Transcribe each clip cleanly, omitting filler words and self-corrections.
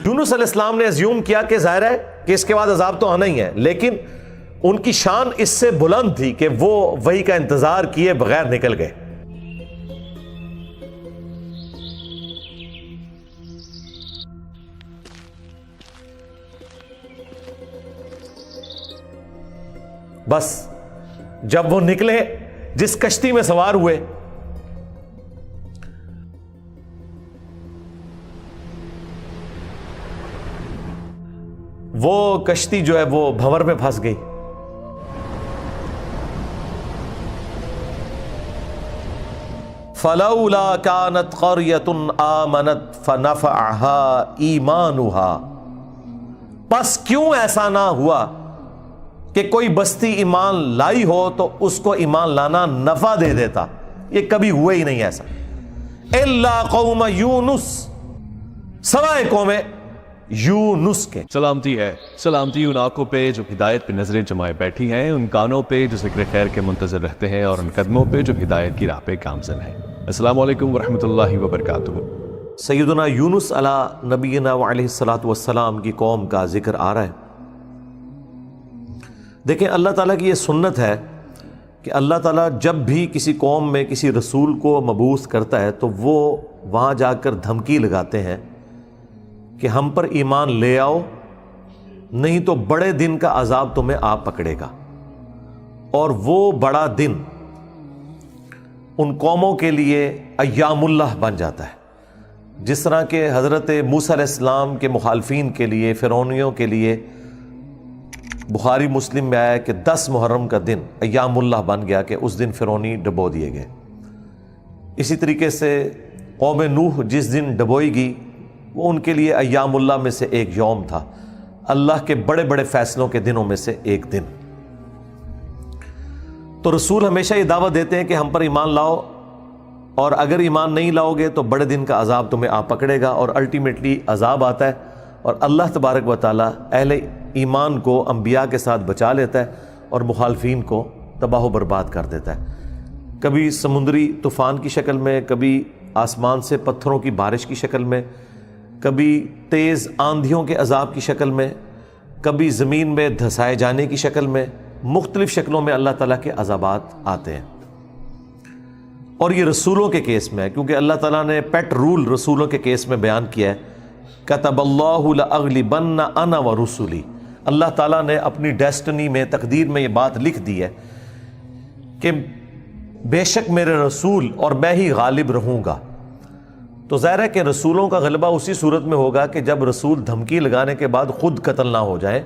یونس علیہ السلام نے ازیوم کیا کہ ظاہر ہے کہ اس کے بعد عذاب تو آنا ہی ہے، لیکن ان کی شان اس سے بلند تھی کہ وہ وحی کا انتظار کیے بغیر نکل گئے۔ بس جب وہ نکلے، جس کشتی میں سوار ہوئے، وہ کشتی جو ہے وہ بھنور میں پھنس گئی۔ فَلَوْلَا كَانَتْ قَرْيَةٌ آمَنَتْ فَنَفَعَهَا إِيمَانُهَا، پس کیوں ایسا نہ ہوا کہ کوئی بستی ایمان لائی ہو تو اس کو ایمان لانا نفع دے دیتا؟ یہ کبھی ہوئے ہی نہیں ایسا۔ إِلَّا قَوْمَ يُونُس، سوائے قوم یونس کے۔ سلامتی ان آنکھوں پہ جو ہدایت پہ نظریں جمائے بیٹھی ہیں، ان کانوں پہ جو ذکر خیر کے منتظر رہتے ہیں، اور ان قدموں پہ جو ہدایت کی راہ پہ گامزن ہیں۔ السلام علیکم ورحمۃ اللہ وبرکاتہ۔ سیدنا یونس علیہ نبینا وعلیہ الصلاۃ والسلام کی قوم کا ذکر آ رہا ہے۔ دیکھیں، اللہ تعالیٰ کی یہ سنت ہے کہ اللہ تعالیٰ جب بھی کسی قوم میں کسی رسول کو مبعوث کرتا ہے تو وہ وہاں جا کر دھمکی لگاتے ہیں کہ ہم پر ایمان لے آؤ، نہیں تو بڑے دن کا عذاب تمہیں آ پکڑے گا۔ اور وہ بڑا دن ان قوموں کے لیے ایام اللہ بن جاتا ہے، جس طرح کہ حضرت موسیٰ علیہ السلام کے مخالفین کے لیے، فرعونیوں کے لیے بخاری مسلم میں آیا کہ 10 محرم کا دن ایام اللہ بن گیا کہ اس دن فرعونی ڈبو دیے گئے۔ اسی طریقے سے قوم نوح جس دن ڈبوئی گئی، وہ ان کے لیے ایام اللہ میں سے ایک یوم تھا، اللہ کے بڑے بڑے فیصلوں کے دنوں میں سے ایک دن۔ تو رسول ہمیشہ یہ دعوت دیتے ہیں کہ ہم پر ایمان لاؤ، اور اگر ایمان نہیں لاؤ گے تو بڑے دن کا عذاب تمہیں آ پکڑے گا، اور الٹیمیٹلی عذاب آتا ہے، اور اللہ تبارک و تعالیٰ اہل ایمان کو انبیاء کے ساتھ بچا لیتا ہے اور مخالفین کو تباہ و برباد کر دیتا ہے، کبھی سمندری طوفان کی شکل میں، کبھی آسمان سے پتھروں کی بارش کی شکل میں، کبھی تیز آندھیوں کے عذاب کی شکل میں، کبھی زمین میں دھسائے جانے کی شکل میں، مختلف شکلوں میں اللہ تعالیٰ کے عذابات آتے ہیں۔ اور یہ رسولوں کے کیس میں ہے، کیونکہ اللہ تعالیٰ نے پیٹ رول رسولوں کے کیس میں بیان کیا ہے، کتب اللہ لأغلبن انا ورسلی، اللہ تعالیٰ نے اپنی ڈیسٹنی میں، تقدیر میں یہ بات لکھ دی ہے کہ بے شک میرے رسول اور میں ہی غالب رہوں گا۔ تو ظاہر ہے کہ رسولوں کا غلبہ اسی صورت میں ہوگا کہ جب رسول دھمکی لگانے کے بعد خود قتل نہ ہو جائے،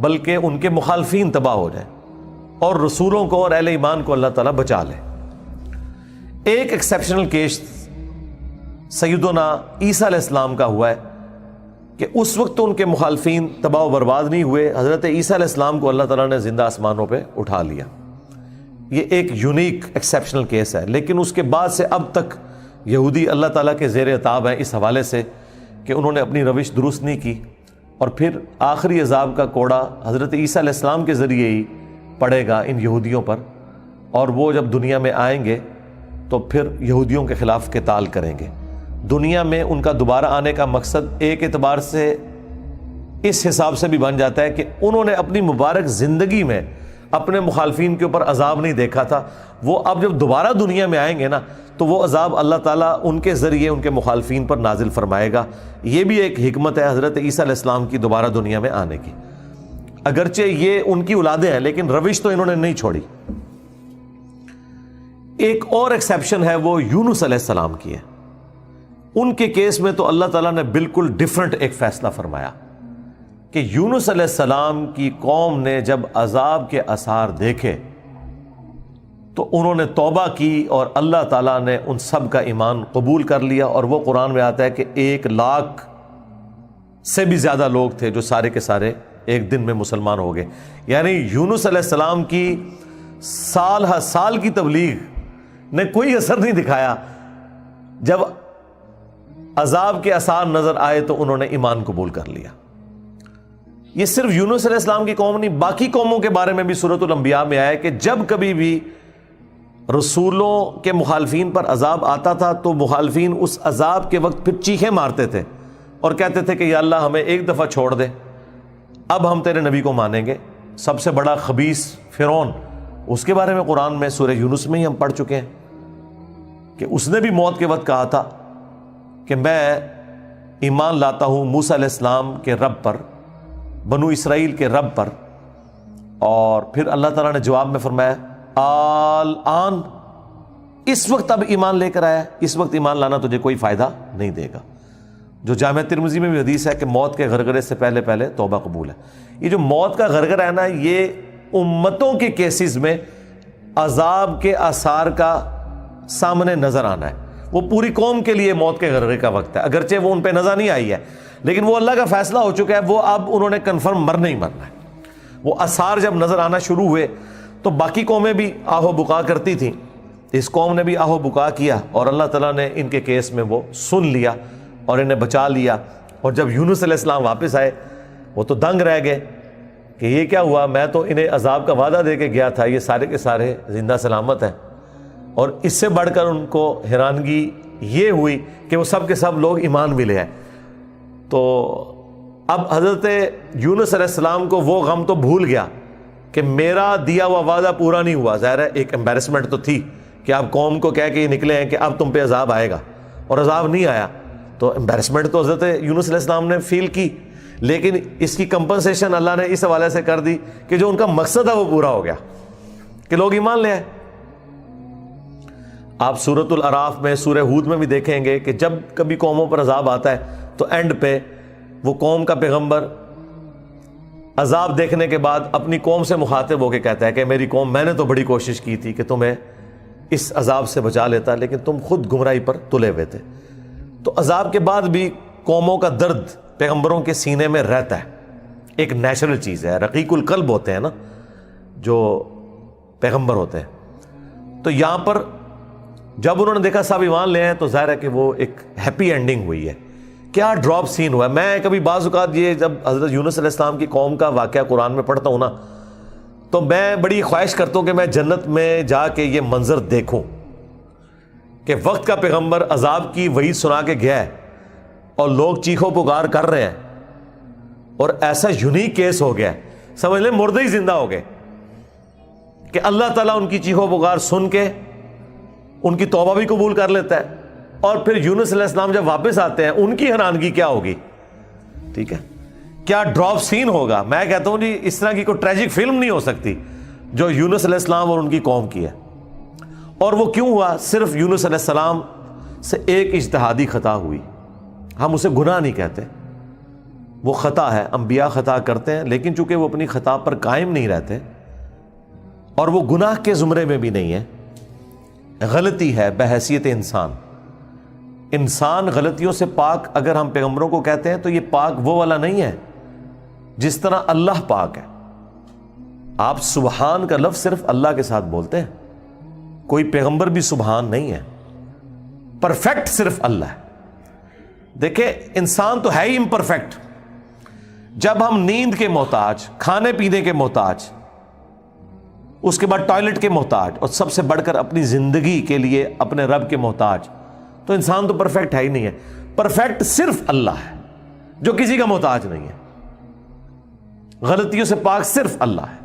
بلکہ ان کے مخالفین تباہ ہو جائیں، اور رسولوں کو اور اہل ایمان کو اللہ تعالیٰ بچا لے۔ ایک ایکسیپشنل کیس سیدنا عیسیٰ علیہ السلام کا ہوا ہے کہ اس وقت تو ان کے مخالفین تباہ و برباد نہیں ہوئے، حضرت عیسیٰ علیہ السلام کو اللہ تعالیٰ نے زندہ آسمانوں پہ اٹھا لیا۔ یہ ایک یونیک ایکسیپشنل کیس ہے، لیکن اس کے بعد سے اب تک یہودی اللہ تعالیٰ کے زیر عتاب ہیں اس حوالے سے کہ انہوں نے اپنی روش درست نہیں کی، اور پھر آخری عذاب کا کوڑا حضرت عیسیٰ علیہ السلام کے ذریعے ہی پڑے گا ان یہودیوں پر، اور وہ جب دنیا میں آئیں گے تو پھر یہودیوں کے خلاف قتال کریں گے۔ دنیا میں ان کا دوبارہ آنے کا مقصد ایک اعتبار سے اس حساب سے بھی بن جاتا ہے کہ انہوں نے اپنی مبارک زندگی میں اپنے مخالفین کے اوپر عذاب نہیں دیکھا تھا، وہ اب جب دوبارہ دنیا میں آئیں گے نا تو وہ عذاب اللہ تعالیٰ ان کے ذریعے ان کے مخالفین پر نازل فرمائے گا۔ یہ بھی ایک حکمت ہے حضرت عیسیٰ علیہ السلام کی دوبارہ دنیا میں آنے کی، اگرچہ یہ ان کی اولادیں ہیں لیکن روش تو انہوں نے نہیں چھوڑی۔ ایک اور ایکسیپشن ہے وہ یونس علیہ السلام کی ہے۔ ان کے کیس میں تو اللہ تعالیٰ نے بالکل ڈیفرنٹ ایک فیصلہ فرمایا کہ یونس علیہ السلام کی قوم نے جب عذاب کے آثار دیکھے تو انہوں نے توبہ کی، اور اللہ تعالیٰ نے ان سب کا ایمان قبول کر لیا، اور وہ قرآن میں آتا ہے کہ 1,00,000 سے بھی زیادہ لوگ تھے جو سارے کے سارے ایک دن میں مسلمان ہو گئے۔ یعنی یونس علیہ السلام کی سال ہر سال کی تبلیغ نے کوئی اثر نہیں دکھایا، جب عذاب کے آثار نظر آئے تو انہوں نے ایمان قبول کر لیا۔ یہ صرف یونس علیہ السلام کی قوم نہیں، باقی قوموں کے بارے میں بھی سورۃ الانبیاء میں آیا کہ جب کبھی بھی رسولوں کے مخالفین پر عذاب آتا تھا تو مخالفین اس عذاب کے وقت پھر چیخیں مارتے تھے اور کہتے تھے کہ یا اللہ ہمیں ایک دفعہ چھوڑ دے، اب ہم تیرے نبی کو مانیں گے۔ سب سے بڑا خبیث فرعون، اس کے بارے میں قرآن میں سورہ یونس میں ہی ہم پڑھ چکے ہیں کہ اس نے بھی موت کے وقت کہا تھا کہ میں ایمان لاتا ہوں موسیٰ علیہ السلام کے رب پر، بنو اسرائیل کے رب پر، اور پھر اللہ تعالیٰ نے جواب میں فرمایا آن، اس وقت اب ایمان لے کر آیا، اس وقت ایمان لانا تجھے کوئی فائدہ نہیں دے گا۔ جو جامع ترمذی میں بھی حدیث ہے کہ موت کے غرغرے سے پہلے پہلے توبہ قبول ہے۔ یہ جو موت کا غرغرہ ہے نا، یہ امتوں کے کیسز میں عذاب کے آثار کا سامنے نظر آنا ہے۔ وہ پوری قوم کے لیے موت کے غرغرے کا وقت ہے، اگرچہ وہ ان پہ نظر نہیں آئی ہے، لیکن وہ اللہ کا فیصلہ ہو چکا ہے، وہ اب انہوں نے کنفرم مرنا ہی مرنا ہے۔ وہ آثار جب نظر آنا شروع ہوئے تو باقی قومیں بھی آہو بکا کرتی تھیں، اس قوم نے بھی آہو بکا کیا، اور اللہ تعالیٰ نے ان کے کیس میں وہ سن لیا اور انہیں بچا لیا۔ اور جب یونس علیہ السلام واپس آئے وہ تو دنگ رہ گئے کہ یہ کیا ہوا، میں تو انہیں عذاب کا وعدہ دے کے گیا تھا، یہ سارے کے سارے زندہ سلامت ہیں۔ اور اس سے بڑھ کر ان کو حیرانگی یہ ہوئی کہ وہ سب کے سب لوگ ایمان بھی لے آئے۔ تو اب حضرت یونس علیہ السلام کو وہ غم تو بھول گیا کہ میرا دیا ہوا وعدہ پورا نہیں ہوا۔ ظاہر ہے ایک امبیرسمنٹ تو تھی کہ آپ قوم کو کہہ کے یہ نکلے ہیں کہ اب تم پہ عذاب آئے گا، اور عذاب نہیں آیا، تو امبیرسمنٹ تو حضرت یونس علیہ السلام نے فیل کی، لیکن اس کی کمپنسیشن اللہ نے اس حوالے سے کر دی کہ جو ان کا مقصد ہے وہ پورا ہو گیا کہ لوگ ایمان لے آئے۔ آپ سورۃ الاعراف میں، سورہ ہود میں بھی دیکھیں گے کہ جب کبھی قوموں پر عذاب آتا ہے تو اینڈ پہ وہ قوم کا پیغمبر عذاب دیکھنے کے بعد اپنی قوم سے مخاطب ہو کے کہتا ہے کہ میری قوم، میں نے تو بڑی کوشش کی تھی کہ تمہیں اس عذاب سے بچا لیتا، لیکن تم خود گمراہی پر تلے ہوئے تھے۔ تو عذاب کے بعد بھی قوموں کا درد پیغمبروں کے سینے میں رہتا ہے، ایک نیچرل چیز ہے، رقیق القلب ہوتے ہیں نا جو پیغمبر ہوتے ہیں۔ تو یہاں پر جب انہوں نے دیکھا سب ایمان لے ہیں تو ظاہر ہے کہ وہ ایک ہیپی اینڈنگ ہوئی ہے۔ کیا ڈراپ سین ہوا ہے۔ میں کبھی بعض اوقات یہ جب حضرت یونس علیہ السلام کی قوم کا واقعہ قرآن میں پڑھتا ہوں نا، تو میں بڑی خواہش کرتا ہوں کہ میں جنت میں جا کے یہ منظر دیکھوں کہ وقت کا پیغمبر عذاب کی وعید سنا کے گیا ہے اور لوگ چیخو پکار کر رہے ہیں، اور ایسا یونیک کیس ہو گیا ہے، سمجھ لیں مردے ہی زندہ ہو گئے کہ اللہ تعالیٰ ان کی چیخو پکار سن کے ان کی توبہ بھی قبول کر لیتا ہے، اور پھر یونس علیہ السلام جب واپس آتے ہیں ان کی حیرانگی کیا ہوگی، ٹھیک ہے، کیا ڈراپ سین ہوگا۔ میں کہتا ہوں جی اس طرح کی کوئی ٹریجک فلم نہیں ہو سکتی جو یونس علیہ السلام اور ان کی قوم کی ہے۔ اور وہ کیوں ہوا؟ صرف یونس علیہ السلام سے ایک اجتہادی خطا ہوئی، ہم اسے گناہ نہیں کہتے، وہ خطا ہے، انبیاء خطا کرتے ہیں، لیکن چونکہ وہ اپنی خطا پر قائم نہیں رہتے اور وہ گناہ کے زمرے میں بھی نہیں ہے، غلطی ہے بحیثیت انسان۔ انسان غلطیوں سے پاک اگر ہم پیغمبروں کو کہتے ہیں تو یہ پاک وہ والا نہیں ہے جس طرح اللہ پاک ہے۔ آپ سبحان کا لفظ صرف اللہ کے ساتھ بولتے ہیں، کوئی پیغمبر بھی سبحان نہیں ہے، پرفیکٹ صرف اللہ ہے۔ دیکھیں انسان تو ہے ہی امپرفیکٹ، جب ہم نیند کے محتاج، کھانے پینے کے محتاج، اس کے بعد ٹوائلٹ کے محتاج، اور سب سے بڑھ کر اپنی زندگی کے لیے اپنے رب کے محتاج، تو انسان تو پرفیکٹ ہے ہی نہیں ہے۔ پرفیکٹ صرف اللہ ہے جو کسی کا محتاج نہیں ہے، غلطیوں سے پاک صرف اللہ ہے،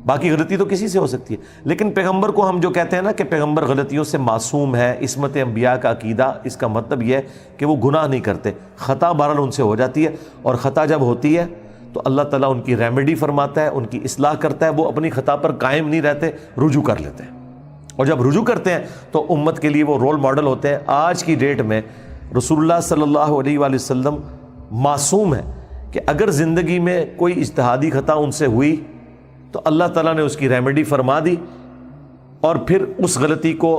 باقی غلطی تو کسی سے ہو سکتی ہے۔ لیکن پیغمبر کو ہم جو کہتے ہیں نا کہ پیغمبر غلطیوں سے معصوم ہے، عصمت انبیاء کا عقیدہ، اس کا مطلب یہ ہے کہ وہ گناہ نہیں کرتے، خطا بہرحال ان سے ہو جاتی ہے، اور خطا جب ہوتی ہے تو اللہ تعالیٰ ان کی ریمیڈی فرماتا ہے، ان کی اصلاح کرتا ہے، وہ اپنی خطا پر قائم نہیں رہتے، رجوع کر لیتے ہیں، اور جب رجوع کرتے ہیں تو امت کے لیے وہ رول ماڈل ہوتے ہیں۔ آج کی ڈیٹ میں رسول اللہ صلی اللہ علیہ وآلہ وسلم معصوم ہے کہ اگر زندگی میں کوئی اجتہادی خطا ان سے ہوئی تو اللہ تعالیٰ نے اس کی ریمیڈی فرما دی اور پھر اس غلطی کو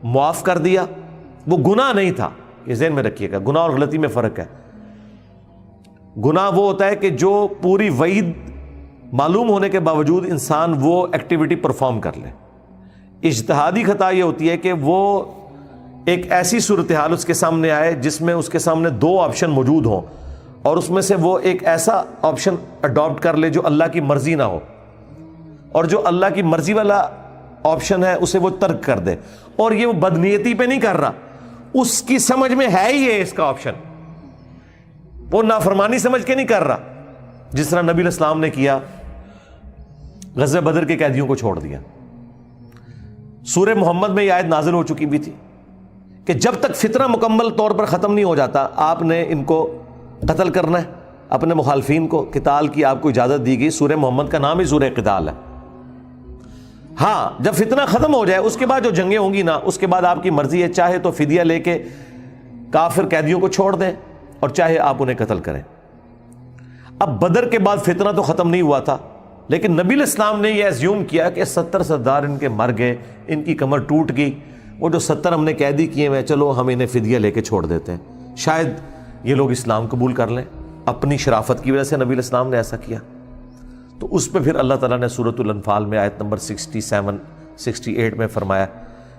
معاف کر دیا۔ وہ گناہ نہیں تھا، یہ ذہن میں رکھیے گا، گناہ اور غلطی میں فرق ہے۔ گناہ وہ ہوتا ہے کہ جو پوری وعید معلوم ہونے کے باوجود انسان وہ ایکٹیویٹی پرفارم کر لے۔ اجتہادی خطا یہ ہوتی ہے کہ وہ ایک ایسی صورتحال اس کے سامنے آئے جس میں اس کے سامنے دو آپشن موجود ہوں، اور اس میں سے وہ ایک ایسا آپشن اڈاپٹ کر لے جو اللہ کی مرضی نہ ہو، اور جو اللہ کی مرضی والا آپشن ہے اسے وہ ترک کر دے۔ اور یہ وہ بدنیتی پہ نہیں کر رہا، اس کی سمجھ میں ہے ہی ہے اس کا آپشن، وہ نافرمانی سمجھ کے نہیں کر رہا، جس طرح نبی علیہ السلام نے کیا، غزوہ بدر کے قیدیوں کو چھوڑ دیا۔ سورہ محمد میں یہ آیت نازل ہو چکی بھی تھی کہ جب تک فتنہ مکمل طور پر ختم نہیں ہو جاتا آپ نے ان کو قتل کرنا ہے، اپنے مخالفین کو قتال کی آپ کو اجازت دی گئی۔ سورہ محمد کا نام ہی سورہ قتال ہے۔ ہاں جب فتنہ ختم ہو جائے اس کے بعد جو جنگیں ہوں گی نا، اس کے بعد آپ کی مرضی ہے، چاہے تو فدیہ لے کے کافر قیدیوں کو چھوڑ دیں اور چاہے آپ انہیں قتل کریں۔ اب بدر کے بعد فتنہ تو ختم نہیں ہوا تھا، لیکن نبی علیہ السلام نے یہ ایزیوم کیا کہ 70 سردار ان کے مر گئے، ان کی کمر ٹوٹ گئی، وہ جو 70 ہم نے قیدی کیے ہوئے، چلو ہم انہیں فدیہ لے کے چھوڑ دیتے ہیں، شاید یہ لوگ اسلام قبول کر لیں۔ اپنی شرافت کی وجہ سے نبی علیہ السلام نے ایسا کیا۔ تو اس پہ پھر اللہ تعالیٰ نے سورۃ الانفال میں آیت نمبر 67 68 میں فرمایا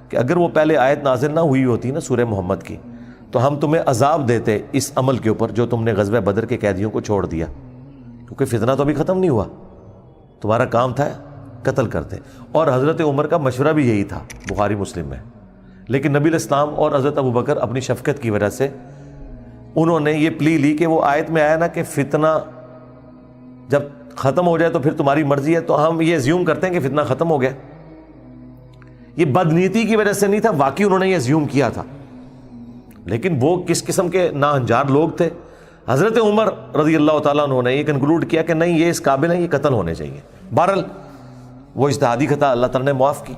کہ اگر وہ پہلے آیت نازل نہ ہوئی ہوتی نا سورہ محمد کی، تو ہم تمہیں عذاب دیتے اس عمل کے اوپر جو تم نے غزوہ بدر کے قیدیوں کو چھوڑ دیا، کیونکہ فتنہ تو ابھی ختم نہیں ہوا، تمہارا کام تھا قتل کرتے۔ اور حضرت عمر کا مشورہ بھی یہی تھا بخاری مسلم میں، لیکن نبی علیہ السلام اور حضرت ابوبکر اپنی شفقت کی وجہ سے انہوں نے یہ پلی لی کہ وہ آیت میں آیا نا کہ فتنہ جب ختم ہو جائے تو پھر تمہاری مرضی ہے، تو ہم یہ زیوم کرتے ہیں کہ فتنہ ختم ہو گیا۔ یہ بدنیتی کی وجہ سے نہیں تھا، واقعی انہوں نے یہ زیوم کیا تھا، لیکن وہ کس قسم کے ناہنجار لوگ تھے۔ حضرت عمر رضی اللہ تعالیٰ عنہ نے یہ کنکلوڈ کیا کہ نہیں، یہ اس قابل ہیں، یہ قتل ہونے چاہیے۔ بہرحال وہ اجتہادی خطا اللہ تعالیٰ نے معاف کی۔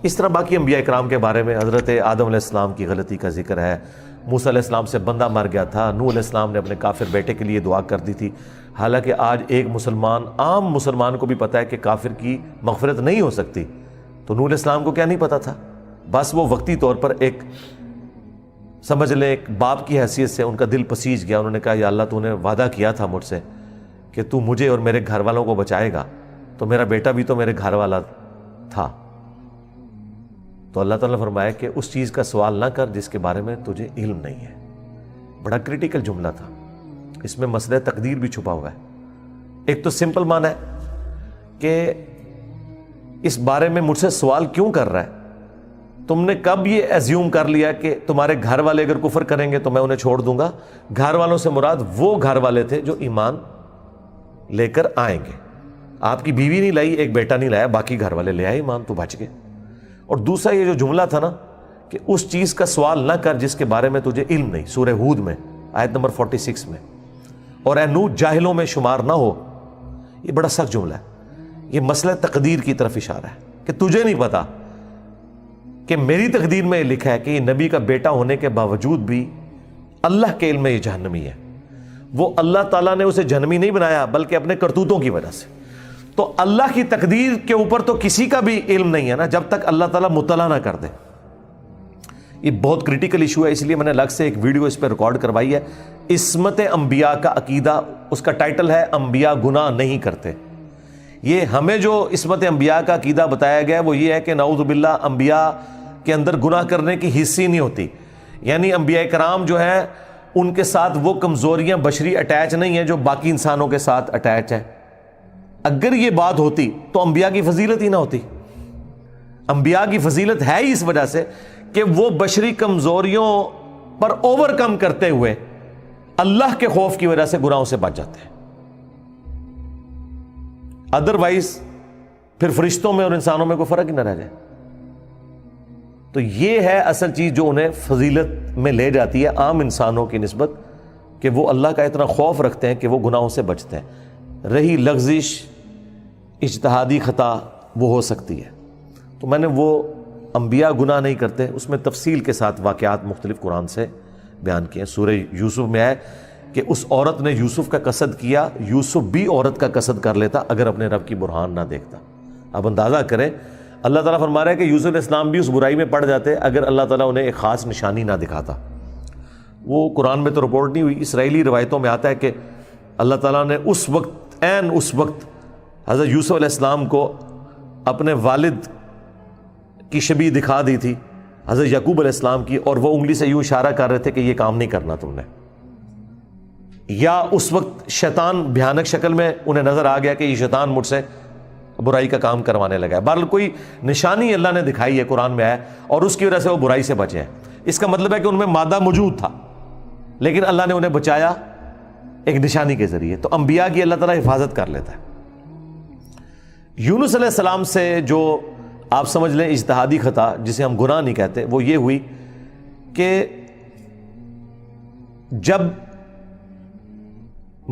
اس طرح باقی انبیاء اکرام کے بارے میں حضرت آدم علیہ السلام کی غلطی کا ذکر ہے، موسیٰ علیہ السلام سے بندہ مر گیا تھا، نوح علیہ السلام نے اپنے کافر بیٹے کے لیے دعا کر دی تھی، حالانکہ آج ایک مسلمان، عام مسلمان کو بھی پتہ ہے کہ کافر کی مغفرت نہیں ہو سکتی، تو نوح علیہ السلام کو کیا نہیں پتہ تھا؟ بس وہ وقتی طور پر ایک سمجھ لیں ایک باپ کی حیثیت سے ان کا دل پسیج گیا، انہوں نے کہا یا اللہ تو نے وعدہ کیا تھا مجھ سے کہ تو مجھے اور میرے گھر والوں کو بچائے گا، تو میرا بیٹا بھی تو میرے گھر والا تھا۔ تو اللہ تعالیٰ نے فرمایا کہ اس چیز کا سوال نہ کر جس کے بارے میں تجھے علم نہیں ہے۔ بڑا کریٹیکل جملہ تھا، اس میں مسئلہ تقدیر بھی چھپا ہوا ہے۔ ایک تو سمپل معنی ہے کہ اس بارے میں مجھ سے سوال کیوں کر رہا ہے؟ تم نے کب یہ ایزیوم کر لیا کہ تمہارے گھر والے اگر کفر کریں گے تو میں انہیں چھوڑ دوں گا؟ گھر والوں سے مراد وہ گھر والے تھے جو ایمان لے کر آئیں گے۔ آپ کی بیوی نہیں لائی، ایک بیٹا نہیں لایا، باقی گھر والے لے آئے ایمان، تو بچ گئے۔ اور دوسرا یہ جو جملہ تھا نا کہ اس چیز کا سوال نہ کر جس کے بارے میں تجھے علم نہیں، سورہ ہود میں آیت نمبر 46 میں، اور اے نوح جاہلوں میں شمار نہ ہو، یہ بڑا سخت جملہ ہے۔ یہ مسئلہ تقدیر کی طرف اشارہ ہے کہ تجھے نہیں پتا کہ میری تقدیر میں یہ لکھا ہے کہ یہ نبی کا بیٹا ہونے کے باوجود بھی اللہ کے علم میں یہ جہنمی ہے۔ وہ اللہ تعالیٰ نے اسے جہنمی نہیں بنایا بلکہ اپنے کرتوتوں کی وجہ سے۔ تو اللہ کی تقدیر کے اوپر تو کسی کا بھی علم نہیں ہے نا جب تک اللہ تعالیٰ مطلع نہ کر دے۔ یہ بہت کریٹیکل ایشو ہے، اس لیے میں نے الگ سے ایک ویڈیو اس پہ ریکارڈ کروائی ہے، عصمت انبیاء کا عقیدہ، اس کا ٹائٹل ہے انبیاء گناہ نہیں کرتے۔ یہ ہمیں جو عصمت انبیاء کا عقیدہ بتایا گیا وہ یہ ہے کہ نعوذ باللہ انبیاء کے اندر گناہ کرنے کی حصی نہیں ہوتی، یعنی انبیاء کرام جو ہیں ان کے ساتھ وہ کمزوریاں بشری اٹیچ نہیں ہیں جو باقی انسانوں کے ساتھ اٹیچ ہیں۔ اگر یہ بات ہوتی تو انبیاء کی فضیلت ہی نہ ہوتی۔ انبیاء کی فضیلت ہے ہی اس وجہ سے کہ وہ بشری کمزوریوں پر اوور کم کرتے ہوئے اللہ کے خوف کی وجہ سے گناہوں سے بچ جاتے ہیں۔ ادروائز پھر فرشتوں میں اور انسانوں میں کوئی فرق ہی نہ رہ جائے۔ تو یہ ہے اصل چیز جو انہیں فضیلت میں لے جاتی ہے عام انسانوں کی نسبت، کہ وہ اللہ کا اتنا خوف رکھتے ہیں کہ وہ گناہوں سے بچتے ہیں۔ رہی لغزش، اجتہادی خطا، وہ ہو سکتی ہے۔ تو میں نے وہ انبیاء گناہ نہیں کرتے اس میں تفصیل کے ساتھ واقعات مختلف قرآن سے بیان کیے ہیں۔ سورہ یوسف میں ہے کہ اس عورت نے یوسف کا قصد کیا، یوسف بھی عورت کا قصد کر لیتا اگر اپنے رب کی برہان نہ دیکھتا۔ اب اندازہ کریں، اللہ تعالیٰ فرما رہا ہے کہ یوسف علیہ السلام بھی اس برائی میں پڑ جاتے اگر اللہ تعالیٰ انہیں ایک خاص نشانی نہ دکھاتا۔ وہ قرآن میں تو رپورٹ نہیں ہوئی، اسرائیلی روایتوں میں آتا ہے کہ اللہ تعالیٰ نے اس وقت، عین اس وقت حضرت یوسف علیہ السلام کو اپنے والد کی شبیہ دکھا دی تھی حضرت یعقوب علیہ السلام کی، اور وہ انگلی سے یوں اشارہ کر رہے تھے کہ یہ کام نہیں کرنا تم نے۔ یا اس وقت شیطان بھیانک شکل میں انہیں نظر آ گیا کہ یہ شیطان مجھ سے برائی کا کام کروانے لگا ہے۔ بہرحال کوئی نشانی اللہ نے دکھائی ہے قرآن میں ہے، اور اس کی وجہ سے وہ برائی سے بچے ہیں۔ اس کا مطلب ہے کہ ان میں مادہ موجود تھا لیکن اللہ نے انہیں بچایا ایک نشانی کے ذریعے. تو انبیاء کی اللہ تعالیٰ حفاظت کر لیتا ہے. یونس علیہ السلام سے جو آپ سمجھ لیں اجتہادی خطا, جسے ہم گناہ نہیں کہتے, وہ یہ ہوئی کہ جب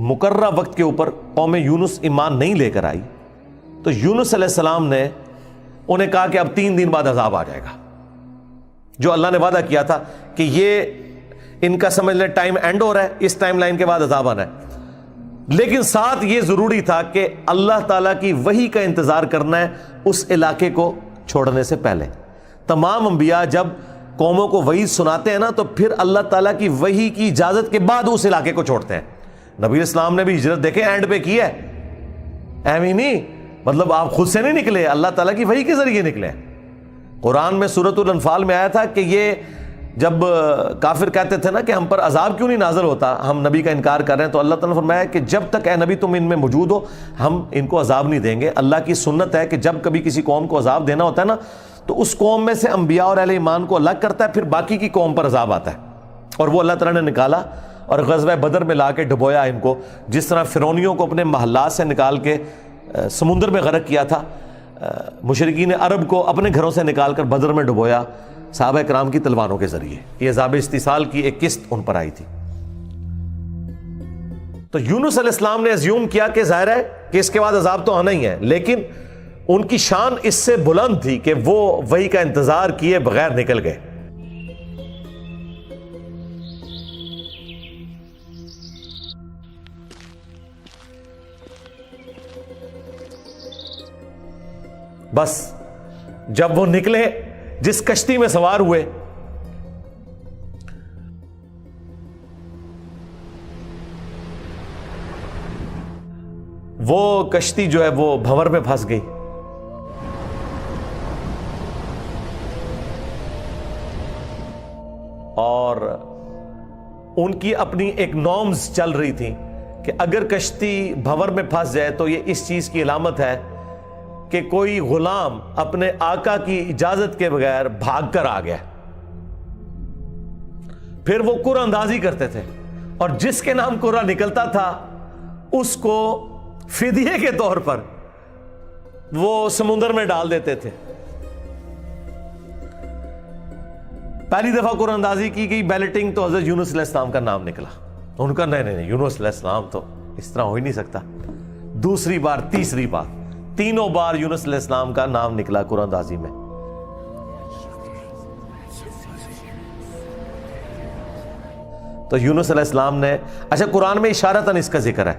مقررہ وقت کے اوپر قوم یونس ایمان نہیں لے کر آئی تو یونس علیہ السلام نے انہیں کہا کہ اب 3 دن بعد عذاب آ جائے گا, جو اللہ نے وعدہ کیا تھا کہ یہ ان کا سمجھ لیں ٹائم اینڈ ہو رہا ہے, اس ٹائم لائن کے بعد عذاب آنا ہے. لیکن ساتھ یہ ضروری تھا کہ اللہ تعالیٰ کی وحی کا انتظار کرنا ہے اس علاقے کو چھوڑنے سے پہلے. تمام انبیاء جب قوموں کو وحی سناتے ہیں نا تو پھر اللہ تعالیٰ کی وحی کی اجازت کے بعد اس علاقے کو چھوڑتے ہیں. نبی اسلام نے بھی ہجرت دیکھیں اینڈ پہ کی ہے, ایویں نہیں, مطلب آپ خود سے نہیں نکلے, اللہ تعالیٰ کی وحی کے ذریعے نکلے. قرآن میں سورۃ الانفال میں آیا تھا کہ یہ جب کافر کہتے تھے نا کہ ہم پر عذاب کیوں نہیں نازل ہوتا, ہم نبی کا انکار کر رہے ہیں, تو اللہ تعالیٰ نے فرمایا کہ جب تک اے نبی تم ان میں موجود ہو ہم ان کو عذاب نہیں دیں گے. اللہ کی سنت ہے کہ جب کبھی کسی قوم کو عذاب دینا ہوتا ہے نا تو اس قوم میں سے انبیاء اور اہل ایمان کو الگ کرتا ہے, پھر باقی کی قوم پر عذاب آتا ہے. اور وہ اللہ تعالیٰ نے نکالا اور غزوہ بدر میں لا کے ڈبویا ان کو, جس طرح فرعونیوں کو اپنے محلات سے نکال کے سمندر میں غرق کیا تھا, مشرکین عرب کو اپنے گھروں سے نکال کر بدر میں ڈبویا صحابہ کرام کی تلواروں کے ذریعے. یہ عذاب استیصال کی ایک قسط ان پر آئی تھی. تو یونس علیہ السلام نے ازیوم کیا کہ ظاہر ہے کہ اس کے بعد عذاب تو آنا ہی ہے, لیکن ان کی شان اس سے بلند تھی کہ وہ وحی کا انتظار کیے بغیر نکل گئے. بس جب وہ نکلے, جس کشتی میں سوار ہوئے, وہ کشتی جو ہے وہ بھنور میں پھنس گئی. اور ان کی اپنی ایک نارمز چل رہی تھی کہ اگر کشتی بھنور میں پھنس جائے تو یہ اس چیز کی علامت ہے کہ کوئی غلام اپنے آقا کی اجازت کے بغیر بھاگ کر آ گیا. پھر وہ قرعہ اندازی کرتے تھے اور جس کے نام قرعہ نکلتا تھا اس کو فدیے کے طور پر وہ سمندر میں ڈال دیتے تھے. پہلی دفعہ قرعہ اندازی کی گئی, بیلٹنگ, تو حضرت یونس علیہ السلام کا نام نکلا. ان کا نہیں یونس علیہ السلام تو اس طرح ہو ہی نہیں سکتا. دوسری بار, تیسری بار, 3 بار یونس علیہ السلام کا نام نکلا قرآن اندازی میں. تو یونس علیہ السلام نے, اچھا قرآن میں اشارتاً اس کا ذکر ہے,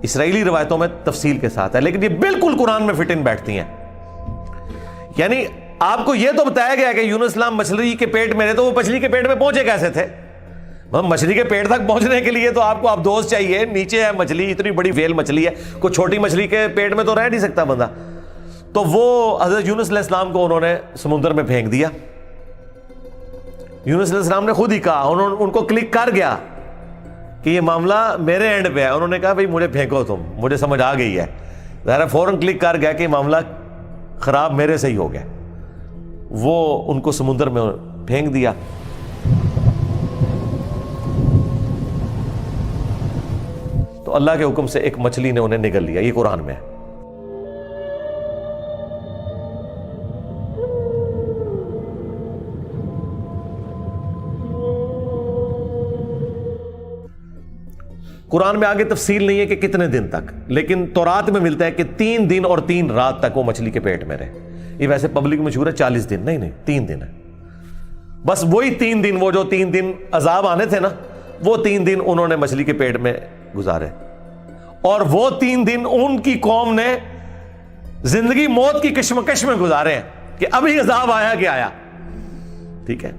اسرائیلی روایتوں میں تفصیل کے ساتھ ہے, لیکن یہ بالکل قرآن میں فٹ ان بیٹھتی ہیں. یعنی آپ کو یہ تو بتایا گیا کہ یونس السلام مچھلی کے پیٹ میں رہے, تو وہ مچھلی کے پیٹ میں پہنچے کیسے تھے؟ مچھلی کے پیٹ تک پہنچنے کے لیے تو آپ کو ابدوز چاہیے, نیچے ہے مچھلی, اتنی بڑی ویل مچھلی ہے, کوئی چھوٹی مچھلی کے پیٹ میں تو رہ نہیں سکتا بندہ. تو وہ حضرت یونس علیہ السلام کو انہوں نے سمندر میں پھینک دیا. یونس علیہ السلام نے خود ہی کہا, ان کو کلک کر گیا کہ یہ معاملہ میرے اینڈ پہ ہے. انہوں نے کہا بھائی مجھے پھینکو تم, مجھے سمجھ آ گئی ہے. ظاہر فوراً کلک کر گیا کہ یہ معاملہ خراب میرے سے ہی ہو گیا. وہ ان کو سمندر میں پھینک دیا. تو اللہ کے حکم سے ایک مچھلی نے انہیں نگل لیا. یہ قرآن میں ہے. قرآن میں آگے تفصیل نہیں ہے کہ کتنے دن تک, لیکن تورات میں ملتا ہے کہ 3 دن اور 3 رات تک وہ مچھلی کے پیٹ میں رہے. یہ ویسے پبلک مشہور ہے 40 دن, نہیں 3 دن ہے. بس وہی 3 دن, وہ جو 3 دن عذاب آنے تھے نا, وہ 3 دن انہوں نے مچھلی کے پیٹ میں گزارے. اور وہ 3 دن ان کی قوم نے زندگی موت کی کشمکش میں گزارے ہیں کہ ابھی عذاب آیا کہ آیا. ٹھیک ہے,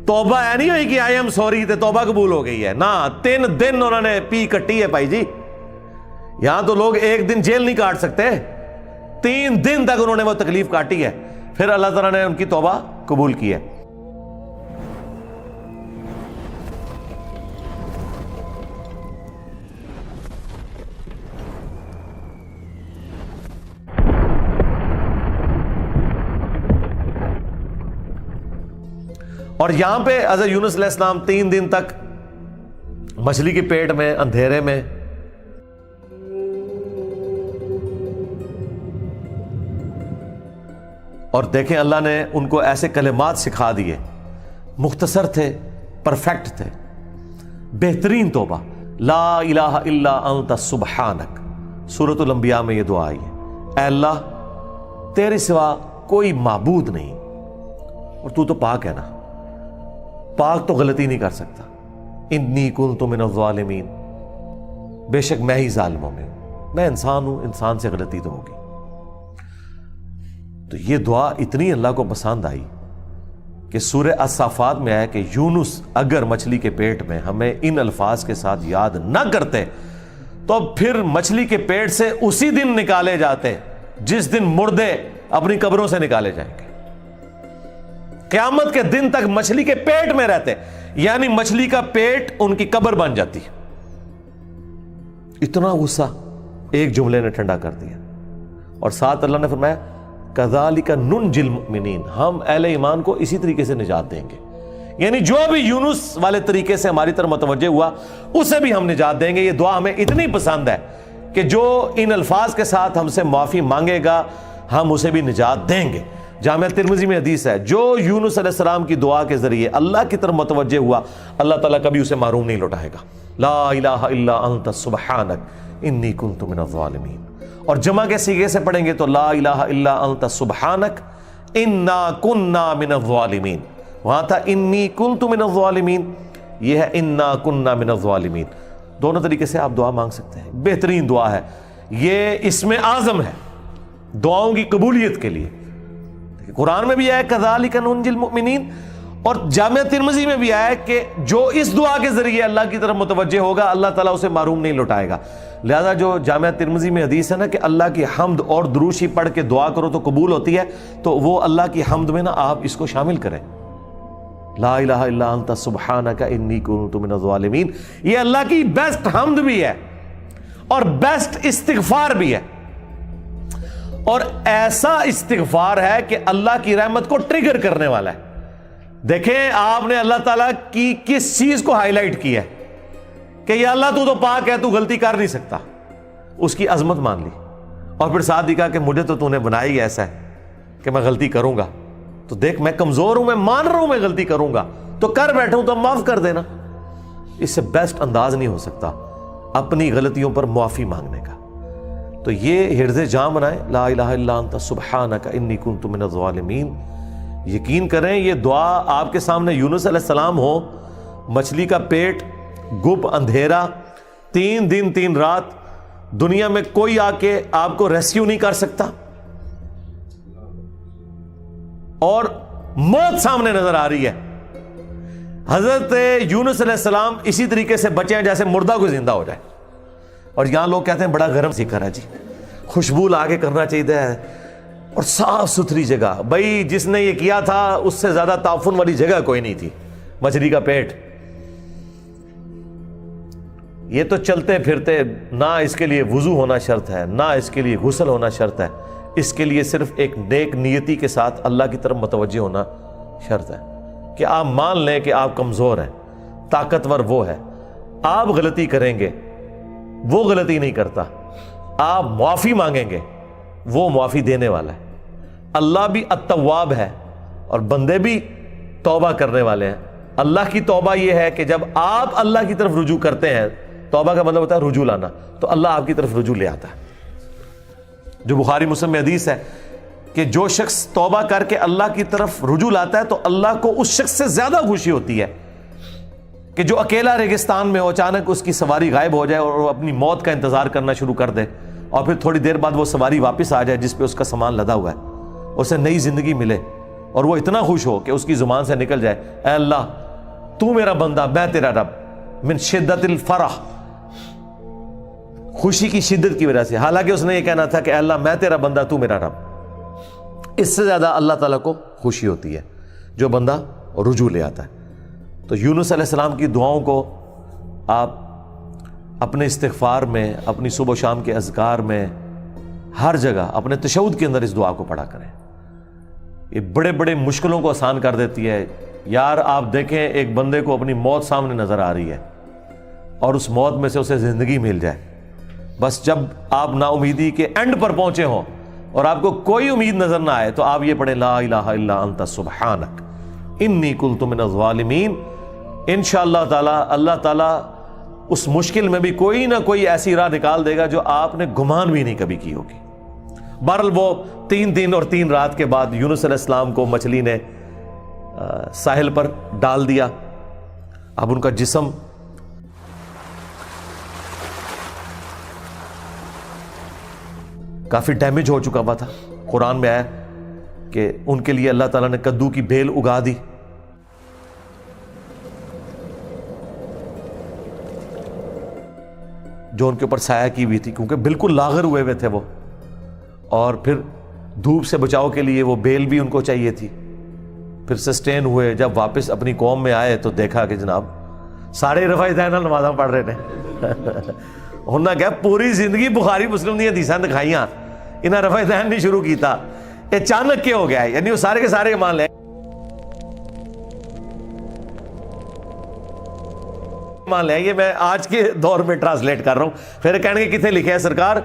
توبہ ہے نہیں ہوئی کہ آئی ایم سوری تے توبہ قبول ہو گئی ہے نا. 3 دن انہوں نے پی کٹی ہے بھائی جی. یہاں تو لوگ 1 دن جیل نہیں کاٹ سکتے, 3 دن تک انہوں نے وہ تکلیف کاٹی ہے. پھر اللہ تعالیٰ نے ان کی توبہ قبول کی ہے. اور یہاں پہ حضرت یونس علیہ السلام 3 دن تک مچھلی کے پیٹ میں اندھیرے میں اور دیکھیں اللہ نے ان کو ایسے کلمات سکھا دیے، مختصر تھے، پرفیکٹ تھے، بہترین توبہ، لا الہ الا انت سبحانک۔ سورۃ الانبیاء میں یہ دعا آئی ہے، اے اللہ تیرے سوا کوئی معبود نہیں اور تو پاک ہے نا، پاک تو غلطی نہیں کر سکتا، انی کنت من الظالمین، بے شک میں ہی ظالموں میں ہوں، میں انسان ہوں، انسان سے غلطی تو ہوگی۔ تو یہ دعا اتنی اللہ کو پسند آئی کہ سورہ الصافات میں ہے کہ یونس اگر مچھلی کے پیٹ میں ہمیں ان الفاظ کے ساتھ یاد نہ کرتے تو پھر مچھلی کے پیٹ سے اسی دن نکالے جاتے جس دن مردے اپنی قبروں سے نکالے جائیں گے، قیامت کے دن تک مچھلی کے پیٹ میں رہتے، یعنی مچھلی کا پیٹ ان کی قبر بن جاتی۔ اتنا غصہ ایک جملے نے ٹھنڈا کر دیا، اور ساتھ اللہ نے فرمایا کذالک ننجی المؤمنین، ہم اہل ایمان کو اسی طریقے سے نجات دیں گے، یعنی جو بھی یونس والے طریقے سے ہماری طرف متوجہ ہوا اسے بھی ہم نجات دیں گے۔ یہ دعا ہمیں اتنی پسند ہے کہ جو ان الفاظ کے ساتھ ہم سے معافی مانگے گا ہم اسے بھی نجات دیں گے۔ جامعہ ترمذی میں حدیث ہے، جو یونس علیہ السلام کی دعا کے ذریعے اللہ کی طرف متوجہ ہوا اللہ تعالیٰ کبھی اسے محروم نہیں لوٹائے گا۔ لا الہ الا انت سبحانک انی کنت من الظالمین، اور جمع کے صیغے سے پڑھیں گے تو لا الہ الا انت سبحانک انا کننا من الظالمین، وہاں تھا انی کنت من الظالمین، یہ ہے انا کننا من الظالمین۔ دونوں طریقے سے آپ دعا مانگ سکتے ہیں، بہترین دعا ہے، یہ اسم اعظم ہے دعاؤں کی قبولیت کے لیے۔ قرآن میں بھی آیا کذالک ننجی المؤمنین، اور جامعہ ترمذی میں بھی آیا کہ جو اس دعا کے ذریعے اللہ کی طرف متوجہ ہوگا اللہ تعالیٰ اسے محروم نہیں لوٹائے گا۔ لہذا جو جامعہ ترمذی میں حدیث ہے نا کہ اللہ کی حمد اور دروشی پڑھ کے دعا کرو تو قبول ہوتی ہے، تو وہ اللہ کی حمد میں نا آپ اس کو شامل کریں، لا الہ الا انت سبحانک انی کنت من الظالمین۔ یہ اللہ کی بیسٹ حمد بھی ہے اور بیسٹ استغفار بھی ہے، اور ایسا استغفار ہے کہ اللہ کی رحمت کو ٹریگر کرنے والا ہے۔ دیکھیں آپ نے اللہ تعالیٰ کی کس چیز کو ہائی لائٹ کی ہے کہ یا اللہ تو پاک ہے، تو غلطی کر نہیں سکتا، اس کی عظمت مان لی، اور پھر ساتھ کہا کہ مجھے تو نے بنایا ہی ایسا ہے کہ میں غلطی کروں گا، تو دیکھ میں کمزور ہوں، میں مان رہا ہوں میں غلطی کروں گا، تو کر بیٹھا ہوں تو معاف کر دینا۔ اس سے بیسٹ انداز نہیں ہو سکتا اپنی غلطیوں پر معافی مانگنے کا۔ تو یہ حرز جاں بنائیں، لا الہ الا انت سبحانک انی کنت من الظالمین۔ یقین کریں یہ دعا آپ کے سامنے یونس علیہ السلام ہو، مچھلی کا پیٹ، گپ اندھیرا، 3 دن 3 رات، دنیا میں کوئی آ کے آپ کو ریسکیو نہیں کر سکتا، اور موت سامنے نظر آ رہی ہے۔ حضرت یونس علیہ السلام اسی طریقے سے بچے ہیں جیسے مردہ کو زندہ ہو جائے، اور یہاں لوگ کہتے ہیں بڑا گرم ذکر ہے جی، خوشبو لا کے کرنا چاہیے اور صاف ستھری جگہ۔ بھائی جس نے یہ کیا تھا اس سے زیادہ تعفن والی جگہ کوئی نہیں تھی، مچھلی کا پیٹ۔ یہ تو چلتے پھرتے، نہ اس کے لیے وضو ہونا شرط ہے، نہ اس کے لیے غسل ہونا شرط ہے، اس کے لیے صرف ایک نیک نیتی کے ساتھ اللہ کی طرف متوجہ ہونا شرط ہے کہ آپ مان لیں کہ آپ کمزور ہیں، طاقتور وہ ہے، آپ غلطی کریں گے وہ غلطی نہیں کرتا، آپ معافی مانگیں گے وہ معافی دینے والا ہے۔ اللہ بھی التواب ہے اور بندے بھی توبہ کرنے والے ہیں۔ اللہ کی توبہ یہ ہے کہ جب آپ اللہ کی طرف رجوع کرتے ہیں، توبہ کا مطلب ہوتا ہے رجوع لانا، تو اللہ آپ کی طرف رجوع لے آتا ہے۔ جو بخاری مسلم میں حدیث ہے کہ جو شخص توبہ کر کے اللہ کی طرف رجوع لاتا ہے تو اللہ کو اس شخص سے زیادہ خوشی ہوتی ہے کہ جو اکیلا ریگستان میں ہو، اچانک اس کی سواری غائب ہو جائے اور وہ اپنی موت کا انتظار کرنا شروع کر دے، اور پھر تھوڑی دیر بعد وہ سواری واپس آ جائے جس پہ اس کا سامان لدا ہوا ہے، اسے نئی زندگی ملے، اور وہ اتنا خوش ہو کہ اس کی زبان سے نکل جائے اے اللہ تو میرا بندہ میں تیرا رب، من شدت الفرح، خوشی کی شدت کی وجہ سے، حالانکہ اس نے یہ کہنا تھا کہ اے اللہ میں تیرا بندہ تو میرا رب۔ اس سے زیادہ اللہ تعالیٰ کو خوشی ہوتی ہے جو بندہ رجوع لے آتا ہے۔ تو یونس علیہ السلام کی دعاؤں کو آپ اپنے استغفار میں، اپنی صبح و شام کے اذکار میں، ہر جگہ اپنے تشہد کے اندر اس دعا کو پڑھا کریں۔ یہ بڑے بڑے مشکلوں کو آسان کر دیتی ہے۔ یار آپ دیکھیں ایک بندے کو اپنی موت سامنے نظر آ رہی ہے، اور اس موت میں سے اسے زندگی مل جائے. بس جب آپ نا امیدی کے اینڈ پر پہنچے ہوں اور آپ کو کوئی امید نظر نہ آئے تو آپ یہ پڑھیں لا الہ الا انت سبحانک انی کنت من الظالمین. انشاءاللہ تعالی اللہ تعالی اس مشکل میں بھی کوئی نہ کوئی ایسی راہ نکال دے گا جو آپ نے گمان بھی نہیں کبھی کی ہوگی. بہرحال وہ 3 دن اور 3 رات کے بعد یونس علیہ السلام کو مچھلی نے ساحل پر ڈال دیا. اب ان کا جسم کافی ڈیمیج ہو چکا ہوا تھا. قرآن میں آیا کہ ان کے لیے اللہ تعالیٰ نے کدو کی بیل اگا دی. جو ان کے اوپر سایہ کی ہوئی تھی کیونکہ بالکل لاغر ہوئے تھے وہ, اور پھر دھوپ سے بچاؤ کے لیے وہ بیل بھی ان کو چاہیے تھی. پھر سسٹین ہوئے, جب واپس اپنی قوم میں آئے تو دیکھا کہ جناب سارے رفع دین نمازاں پڑھ رہے ہیں. انہوں نے کہا پوری زندگی بخاری مسلم دی حدیثاں دکھائیاں, انہیں رفع دین نہیں شروع کیتا, اچانک کیا ہو گیا ہے؟ یعنی وہ سارے کے سارے ایمان لے یہ میں آج کے دور میں ٹرانسلیٹ کر رہا ہوں. پھر کہنے کے کتنے لکھے ہیں سرکار,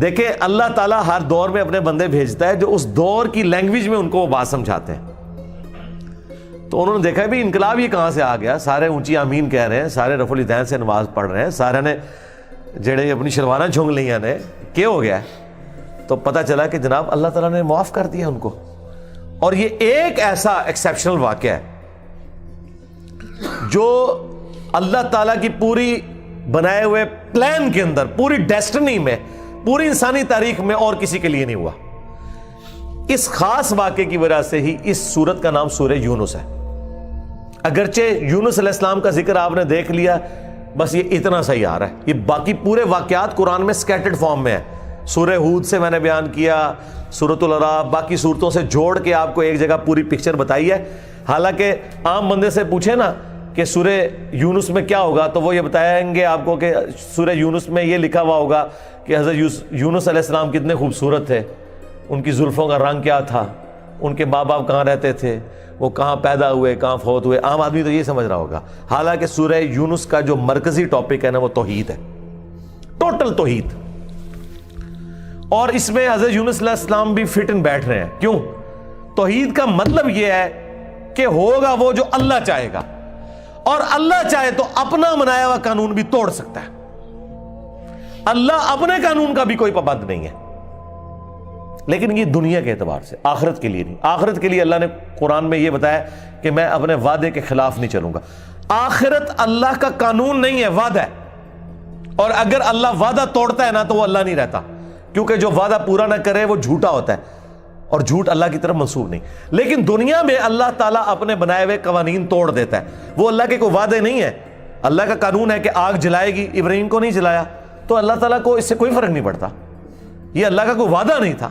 دیکھیں اللہ تعالیٰ ہر دور میں اپنے بندے بھیجتا ہے جو اس دور کی لینگویج میں ان کو وہ بات سمجھاتے ہیں. تو انہوں نے دیکھا بھی انقلاب یہ کہاں سے آ گیا, سارے اونچی آمین کہہ رہے ہیں, سارے رفع الدین سے نماز پڑھ رہے ہیں, سارے نے جڑے اپنی شلواریں جھونگ لیاں نے, کیا ہو گیا ہے؟ تو پتہ چلا کہ جناب اللہ تعالیٰ نے معاف کر دیا ان کو. اور یہ ایک ایسا ایکسیپشنل واقعہ ہے جو اللہ تعالیٰ کی پوری بنائے ہوئے پلان کے اندر, پوری ڈیسٹنی میں, پوری انسانی تاریخ میں اور کسی کے لیے نہیں ہوا. اس خاص واقعے کی وجہ سے ہی اس سورت کا نام سورہ یونس ہے. اگرچہ یونس علیہ السلام کا ذکر آپ نے دیکھ لیا, بس یہ اتنا صحیح آ رہا ہے. یہ باقی پورے واقعات قرآن میں سکیٹرڈ فارم میں ہے. سورہ ہود سے میں نے بیان کیا, سورۃ الاعراف, باقی صورتوں سے جوڑ کے آپ کو ایک جگہ پوری پکچر بتائی ہے. حالانکہ عام بندے سے پوچھے نا کہ سورہ یونس میں کیا ہوگا تو وہ یہ بتائیں گے آپ کو کہ سورہ یونس میں یہ لکھا ہوا ہوگا کہ حضرت یونس علیہ السلام کتنے خوبصورت تھے, ان کی زلفوں کا رنگ کیا تھا, ان کے ماں باپ کہاں رہتے تھے, وہ کہاں پیدا ہوئے, کہاں فوت ہوئے. عام آدمی تو یہ سمجھ رہا ہوگا. حالانکہ سورہ یونس کا جو مرکزی ٹاپک ہے نا وہ توحید ہے, ٹوٹل توحید. اور اس میں حضرت یونس علیہ السلام بھی فٹ ان بیٹھ رہے ہیں. کیوں؟ توحید کا مطلب یہ ہے کہ ہوگا وہ جو اللہ چاہے گا, اور اللہ چاہے تو اپنا بنایا ہوا قانون بھی توڑ سکتا ہے. اللہ اپنے قانون کا بھی کوئی پابند نہیں ہے. لیکن یہ دنیا کے اعتبار سے, آخرت کے لیے نہیں. آخرت کے لیے اللہ نے قرآن میں یہ بتایا کہ میں اپنے وعدے کے خلاف نہیں چلوں گا. آخرت اللہ کا قانون نہیں ہے, وعدہ ہے. اور اگر اللہ وعدہ توڑتا ہے نا تو وہ اللہ نہیں رہتا, کیونکہ جو وعدہ پورا نہ کرے وہ جھوٹا ہوتا ہے, اور جھوٹ اللہ کی طرف منسوب نہیں. لیکن دنیا میں اللہ تعالیٰ اپنے بنائے ہوئے قوانین توڑ دیتا ہے. وہ اللہ کے کوئی وعدے نہیں ہے. اللہ کا قانون ہے کہ آگ جلائے گی, ابراہیم کو نہیں جلایا, تو اللہ تعالیٰ کو اس سے کوئی فرق نہیں پڑتا. یہ اللہ کا کوئی وعدہ نہیں تھا.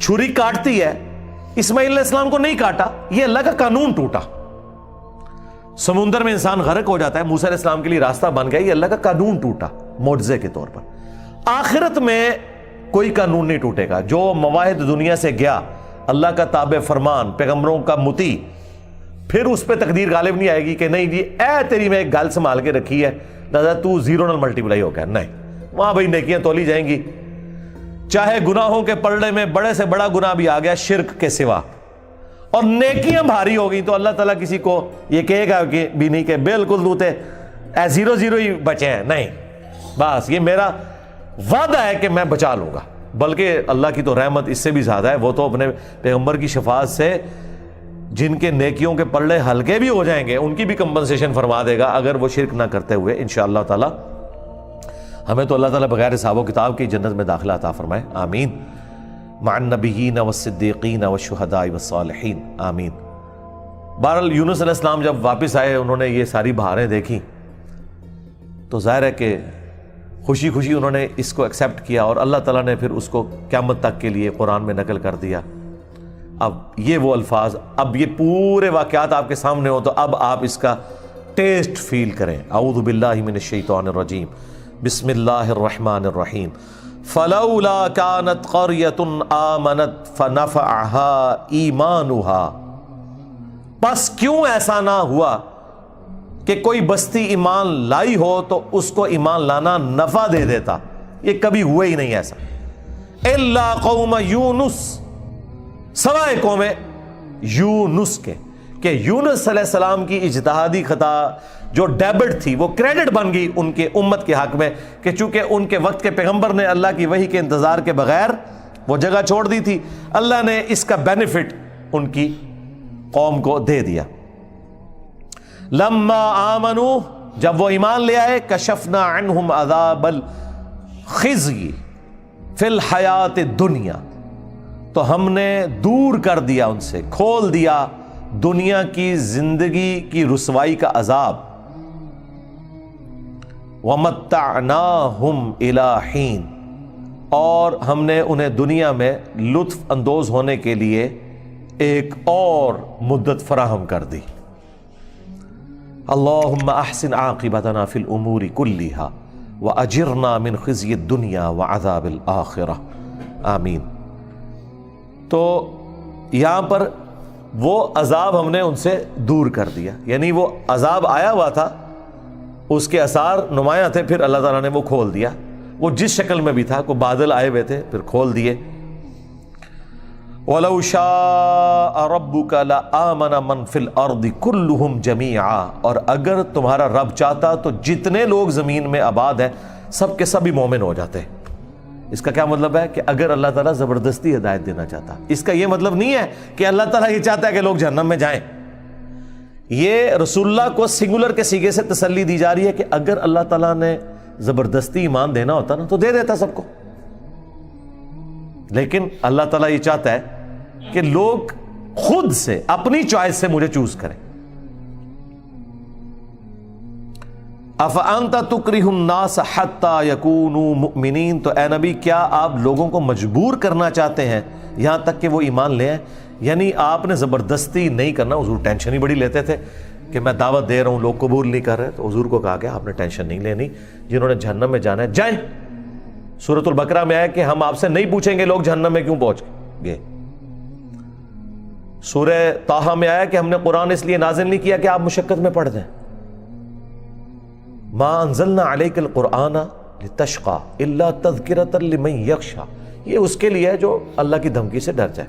چھری کاٹتی ہے, اسماعیل علیہ السلام کو نہیں کاٹا, یہ اللہ کا قانون ٹوٹا. سمندر میں انسان غرق ہو جاتا ہے, موسیٰ علیہ السلام کے لیے راستہ بن گیا, یہ اللہ کا قانون ٹوٹا معجزے کے طور پر. آخرت میں کوئی قانون نہیں ٹوٹے گا. جو مواہد دنیا سے گیا, اللہ کا تابع فرمان, پیغمبروں کا مطیع, پھر اس پہ تقدیر غالب نہیں آئے گی کہ نہیں جی اے تیری میں ایک گل سنبھال کے رکھی ہے, دادا تو زیرو نل ملٹیپلائی ہو گیا. نہیں, وہاں بھائی نیکیاں تولی جائیں گی. چاہے گناہوں کے پلڑے میں بڑے سے بڑا گناہ بھی آ گیا شرک کے سوا, اور نیکیاں بھاری ہو گئی, تو اللہ تعالیٰ کسی کو یہ کہے گا کہ بھی نہیں کہ بالکل دوتے اے زیرو زیرو ہی بچے ہیں. نہیں, بس یہ میرا وعدہ ہے کہ میں بچا لوں گا. بلکہ اللہ کی تو رحمت اس سے بھی زیادہ ہے. وہ تو اپنے پیغمبر کی شفاعت سے جن کے نیکیوں کے پلڑے ہلکے بھی ہو جائیں گے ان کی بھی کمپنسیشن فرما دے گا, اگر وہ شرک نہ کرتے ہوئے. انشاءاللہ تعالی ہمیں تو اللہ تعالیٰ بغیر حساب و کتاب کی جنت میں داخلہ عطا فرمائے. آمین. مع النبیین والصدیقین والشہداء والصالحین. آمین. بہرحال یونس علیہ السلام جب واپس آئے, انہوں نے یہ ساری بہاریں دیکھی, تو ظاہر ہے کہ خوشی خوشی انہوں نے اس کو ایکسیپٹ کیا, اور اللہ تعالیٰ نے پھر اس کو قیامت تک کے لیے قرآن میں نقل کر دیا. اب یہ وہ الفاظ, اب یہ پورے واقعات آپ کے سامنے ہو تو اب آپ اس کا ٹیسٹ فیل کریں. اعوذ باللہ من الشیطان الرجیم, بسم اللہ الرحمن الرحیم. فلولا كانت قرية آمنت فنفعها ایمانها, پس کیوں ایسا نہ ہوا کہ کوئی بستی ایمان لائی ہو تو اس کو ایمان لانا نفع دے دیتا، یہ کبھی ہوا ہی نہیں ایسا، الا قوم یونس، سوائے قوم یونس کے، کہ یونس علیہ السلام کی اجتہادی خطا جو ڈیبٹ تھی وہ کریڈٹ بن گئی ان کے امت کے حق میں، کہ چونکہ ان کے وقت کے پیغمبر نے اللہ کی وحی کے انتظار کے بغیر وہ جگہ چھوڑ دی تھی، اللہ نے اس کا بینیفٹ ان کی قوم کو دے دیا۔ لما آمنوا، جب وہ ایمان لے آئے، کشفنا عنہم عذاب الخزی فی الحیات الدنیا، تو ہم نے دور کر دیا ان سے، کھول دیا دنیا کی زندگی کی رسوائی کا عذاب، وَمَتَّعْنَاهُمْ إِلَىٰ حِينٍ، اور ہم نے انہیں دنیا میں لطف اندوز ہونے کے لیے ایک اور مدت فراہم کر دی۔ اللہم احسن عاقبتنا فی الامور کلیہا واجرنا من خزی الدنیا وعذاب الآخرہ، آمین۔ تو یہاں پر وہ عذاب ہم نے ان سے دور کر دیا، یعنی وہ عذاب آیا ہوا تھا، اس کے اثار نمایاں تھے، پھر اللہ تعالیٰ نے وہ کھول دیا، وہ جس شکل میں بھی تھا، کوئی بادل آئے ہوئے تھے پھر کھول دیے۔ وَلَوْ شَاءَ رَبُّكَ لَآمَنَ مَنْ فِي الْأَرْضِ كُلُّهُمْ جَمِيعًا، اور اگر تمہارا رب چاہتا تو جتنے لوگ زمین میں آباد ہیں سب کے سب ہی مومن ہو جاتے۔ اس کا کیا مطلب ہے کہ اگر اللہ تعالیٰ زبردستی ہدایت دینا چاہتا، اس کا یہ مطلب نہیں ہے کہ اللہ تعالیٰ یہ چاہتا ہے کہ لوگ جہنم میں جائیں، یہ رسول اللہ کو سنگولر کے سیغے سے تسلی دی جا رہی ہے کہ اگر اللہ تعالیٰ نے زبردستی ایمان دینا ہوتا نا تو دے دیتا سب کو، لیکن اللہ تعالیٰ یہ چاہتا ہے کہ لوگ خود سے اپنی چوائس سے مجھے چوز کریں۔ افانت تکرہ الناس حتی یکونوا مؤمنین، تو اے نبی کیا آپ لوگوں کو مجبور کرنا چاہتے ہیں یہاں تک کہ وہ ایمان لے آئیں؟ یعنی آپ نے زبردستی نہیں کرنا۔ حضور ٹینشن ہی بڑی لیتے تھے کہ میں دعوت دے رہا ہوں لوگ قبول نہیں کر رہے، تو حضور کو کہا کہ آپ نے ٹینشن نہیں لینی، جنہوں نے جہنم میں جانا ہے جائیں۔ سورۃ البقرہ میں آیا کہ ہم آپ سے نہیں پوچھیں گے لوگ جہنم میں کیوں پہنچ گئے۔ سورہ طٰہٰ میں آیا کہ ہم نے قرآن اس لیے نازل نہیں کیا کہ آپ مشقت میں پڑھ دیں۔ ما انزلنا علیک القرآن لتشقى الا تذکرۃ لمن یخشی، یہ اس کے لیے ہے جو اللہ کی دھمکی سے ڈر جائے۔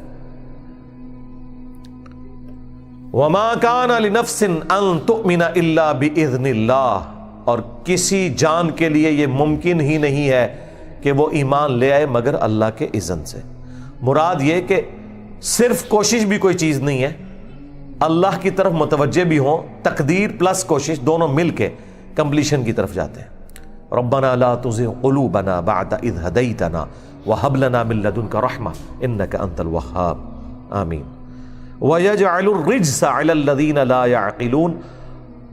وما كان لنفس ان تؤمن الا باذن اللہ، اور کسی جان کے لیے یہ ممکن ہی نہیں ہے کہ وہ ایمان لے آئے مگر اللہ کے اذن سے۔ مراد یہ کہ صرف کوشش بھی کوئی چیز نہیں ہے، اللہ کی طرف متوجہ بھی ہوں، تقدیر پلس کوشش دونوں مل کے کمپلیشن کی طرف جاتے ہیں۔ ربنا لا تزغ قلوبنا بعد اذ ہدیتنا وہب لنا من لدنک رحمہ انک انت الوہاب، آمین۔ وَيَجْعَلُ الرِّجْسَ عَلَى الَّذِينَ لَا يَعْقِلُونَ،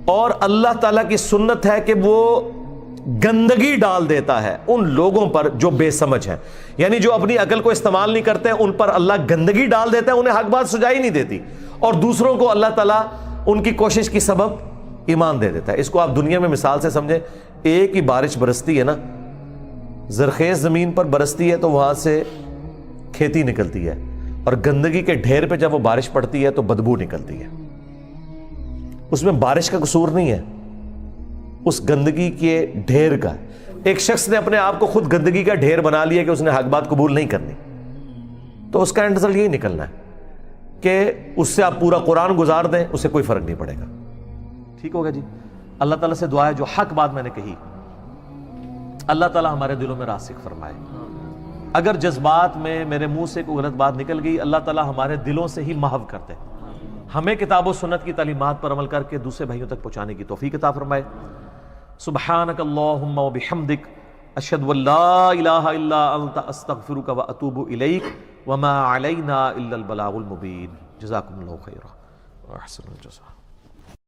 اور اللہ تعالیٰ کی سنت ہے کہ وہ گندگی ڈال دیتا ہے ان لوگوں پر جو بے سمجھ ہیں، یعنی جو اپنی عقل کو استعمال نہیں کرتے ان پر اللہ گندگی ڈال دیتا ہے، انہیں حق بات سجائی نہیں دیتی، اور دوسروں کو اللہ تعالیٰ ان کی کوشش کی سبب ایمان دے دیتا ہے۔ اس کو آپ دنیا میں مثال سے سمجھیں، ایک ہی بارش برستی ہے نا، زرخیز زمین پر برستی ہے تو وہاں سے کھیتی نکلتی ہے، اور گندگی کے ڈھیر پہ جب وہ بارش پڑتی ہے تو بدبو نکلتی ہے۔ اس میں بارش کا قصور نہیں ہے، اس گندگی کے ڈھیر کا۔ ایک شخص نے اپنے آپ کو خود گندگی کا ڈھیر بنا لیا کہ اس نے حق بات قبول نہیں کرنی، تو اس کا اینڈ رزلٹ یہی نکلنا ہے کہ اس سے آپ پورا قرآن گزار دیں، اسے کوئی فرق نہیں پڑے گا۔ ٹھیک ہوگا جی؟ اللہ تعالیٰ سے دعا ہے جو حق بات میں نے کہی اللہ تعالیٰ ہمارے دلوں میں راسخ فرمائے۔ اگر جذبات میں میرے منہ سے کوئی غلط بات نکل گئی، اللہ تعالیٰ ہمارے دلوں سے ہی محو کرتے، ہمیں کتاب و سنت کی تعلیمات پر عمل کر کے دوسرے بھائیوں تک پہنچانے کی توفیق عطا فرمائے۔ سبحانک اللہم و بحمدک، اشہد ان لا الہ الا انت، استغفرک و اتوب الیک، وما علینا الا البلاغ المبین۔ جزاکم اللہ خیرا و احسن الجزاء۔